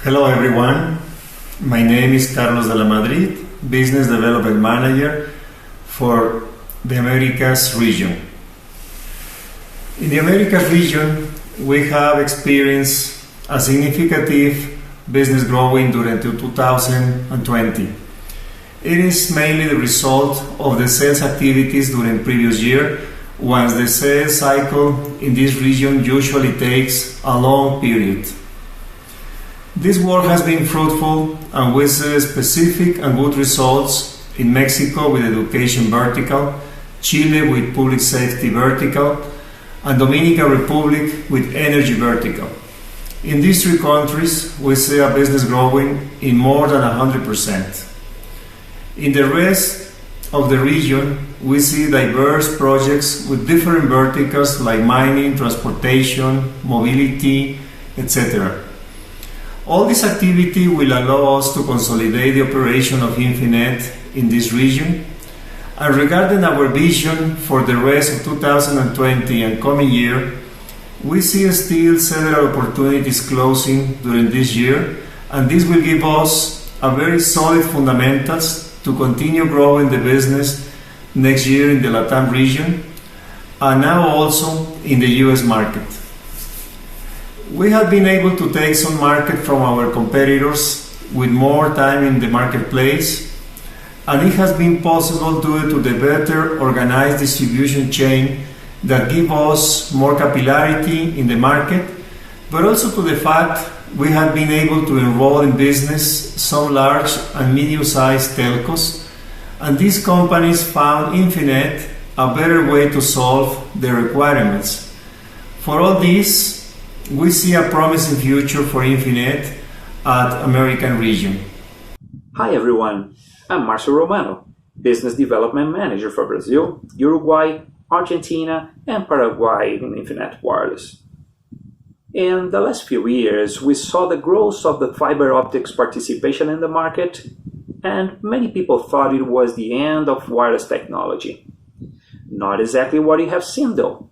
Hello everyone, my name is Carlos de la Madrid, Business Development Manager for the Americas region. In the Americas region, we have experienced a significant business growing during 2020. It is mainly the result of the sales activities during previous year, once the sales cycle in this region usually takes a long period. This work has been fruitful and we see specific and good results in Mexico with education vertical, Chile with public safety vertical, and Dominican Republic with energy vertical. In these three countries, we see a business growing in more than 100%. In the rest of the region, we see diverse projects with different verticals like mining, transportation, mobility, etc. All this activity will allow us to consolidate the operation of Infinet in this region. And regarding our vision for the rest of 2020 and coming year, we see still several opportunities closing during this year, and this will give us a very solid fundamentals to continue growing the business next year in the LATAM region and now also in the US market. We have been able to take some market from our competitors with more time in the marketplace, and it has been possible due to the better organized distribution chain that give us more capillarity in the market, but also to the fact we have been able to enroll in business some large and medium-sized telcos, and these companies found Infinet a better way to solve their requirements. For all this, we see a promising future for Infinet at American region. Hi everyone, I'm Marcio Romano, Business Development Manager for Brazil, Uruguay, Argentina, and Paraguay in Infinet Wireless. In the last few years, we saw the growth of the fiber optics participation in the market, and many people thought it was the end of wireless technology. Not exactly what we have seen though.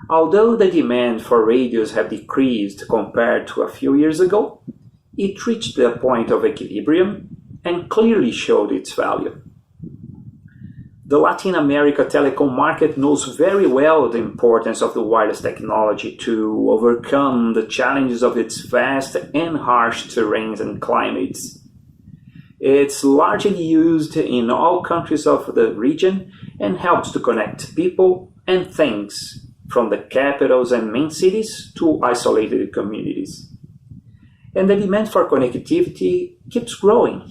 Although the demand for radios have decreased compared to a few years ago, it reached a point of equilibrium and clearly showed its value. The Latin America telecom market knows very well the importance of the wireless technology to overcome the challenges of its vast and harsh terrains and climates. It's largely used in all countries of the region and helps to connect people and things from the capitals and main cities to isolated communities. And the demand for connectivity keeps growing.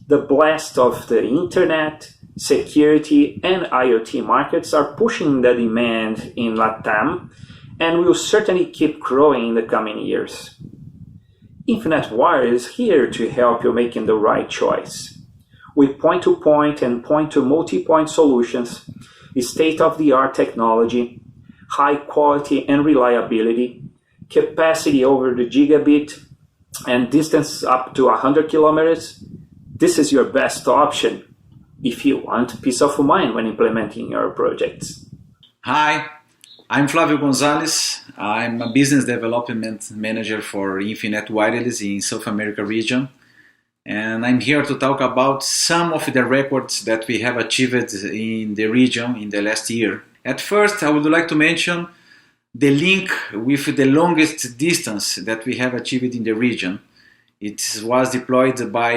The blast of the internet, security, and IoT markets are pushing the demand in LATAM and will certainly keep growing in the coming years. Infinet Wireless is here to help you making the right choice. With point-to-point and point-to-multi-point solutions, state-of-the-art technology, high quality and reliability, capacity over the gigabit, and distance up to 100 kilometers, this is your best option if you want peace of mind when implementing your projects. Hi, I'm Flavio Gonzales. I'm a business development manager for Infinet Wireless in South America region. And I'm here to talk about some of the records that we have achieved in the region in the last year. At first, I would like to mention the link with the longest distance that we have achieved in the region. It was deployed by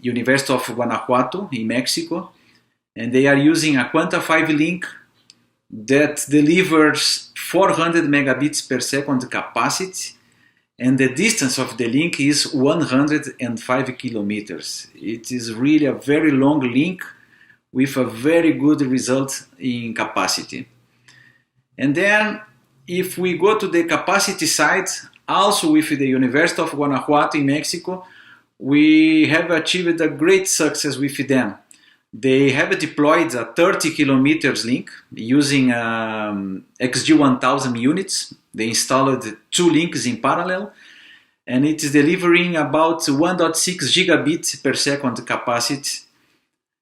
University of Guanajuato in Mexico, and they are using a Quanta 5 link that delivers 400 megabits per second capacity, and the distance of the link is 105 kilometers. It is really a very long link with a very good result in capacity. And then if we go to the capacity side, also with the University of Guanajuato in Mexico, we have achieved a great success with them. They have deployed a 30 kilometers link using XG1000 units. They installed 2 links in parallel, and it is delivering about 1.6 gigabits per second capacity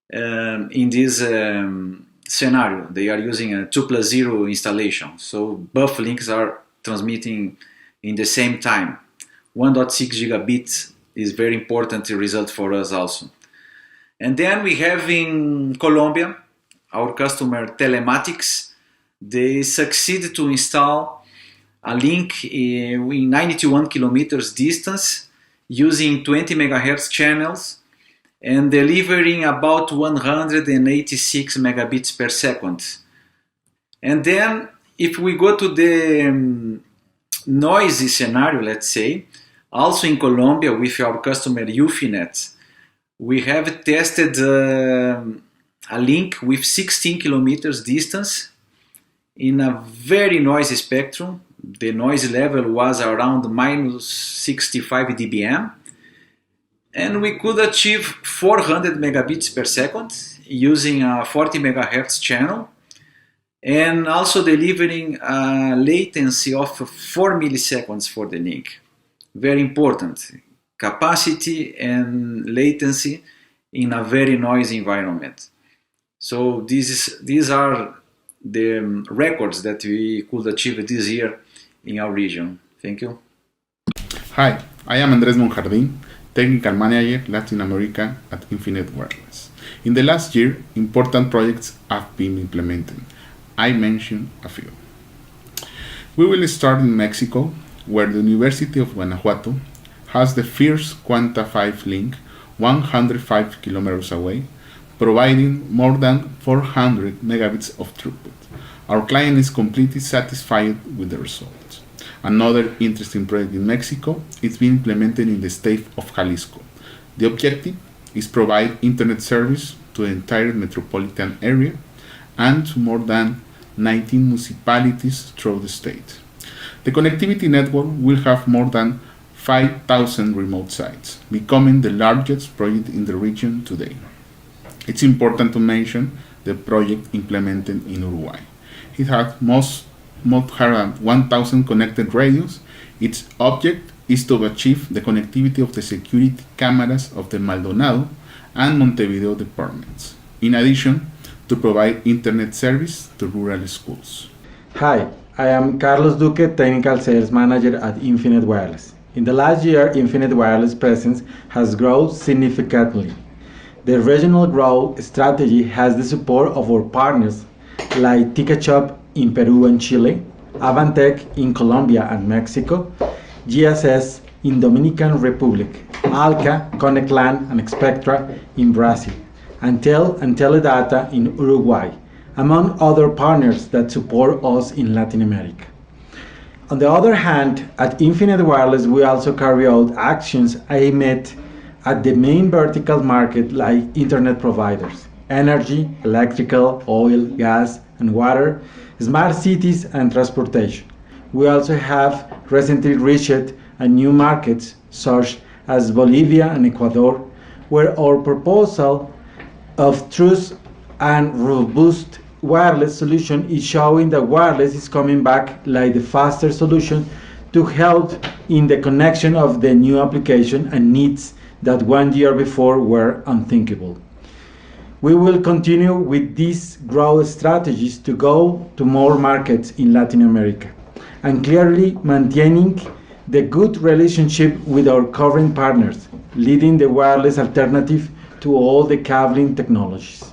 in this scenario. They are using a 2+0 installation, so both links are transmitting in the same time 1.6 gigabits is very important result for us also. And then we have in Colombia, our customer Telematics, they succeeded to install a link in 91 kilometers distance using 20 megahertz channels and delivering about 186 megabits per second. And then if we go to the noisy scenario, let's say, also in Colombia with our customer Infinet, we have tested a link with 16 kilometers distance in a very noisy spectrum. The noise level was around minus 65 dBm, and we could achieve 400 megabits per second using a 40 megahertz channel, and also delivering a latency of 4 milliseconds for the link. Very important, capacity and latency in a very noisy environment. So these are the records that we could achieve this year in our region. Thank you. Hi, I am Andres Monjardin, Technical Manager Latin America at Infinet Wireless. In the last year, important projects have been implemented. I mention a few. We will start in Mexico, where the University of Guanajuato has the first Quanta 5 link 105 kilometers away, providing more than 400 megabits of throughput. Our client is completely satisfied with the results. Another interesting project in Mexico is being implemented in the state of Jalisco. The objective is provide internet service to the entire metropolitan area and to more than 19 municipalities throughout the state. The connectivity network will have more than 5,000 remote sites, becoming the largest project in the region today. It's important to mention the project implemented in Uruguay. It has more than 1,000 connected radios. Its object is to achieve the connectivity of the security cameras of the Maldonado and Montevideo departments, in addition to provide internet service to rural schools. Hi, I am Carlos Duque, Technical Sales Manager at Infinet Wireless. In the last year, Infinet Wireless presence has grown significantly. The regional growth strategy has the support of our partners like TicketShop in Peru and Chile, Avantec in Colombia and Mexico, GSS in Dominican Republic, Alca, ConnectLAN and Spectra in Brazil, Antel and Teledata in Uruguay, among other partners that support us in Latin America. On the other hand, at Infinet Wireless, we also carry out actions aimed at the main vertical market like internet providers, energy, electrical, oil, gas, and water, smart cities, and transportation. We also have recently reached new markets such as Bolivia and Ecuador, where our proposal of true and robust wireless solution is showing that wireless is coming back like the faster solution to help in the connection of the new application and needs that 1 year before were unthinkable. We will continue with these growth strategies to go to more markets in Latin America and clearly maintaining the good relationship with our current partners, leading the wireless alternative to all the cabling technologies.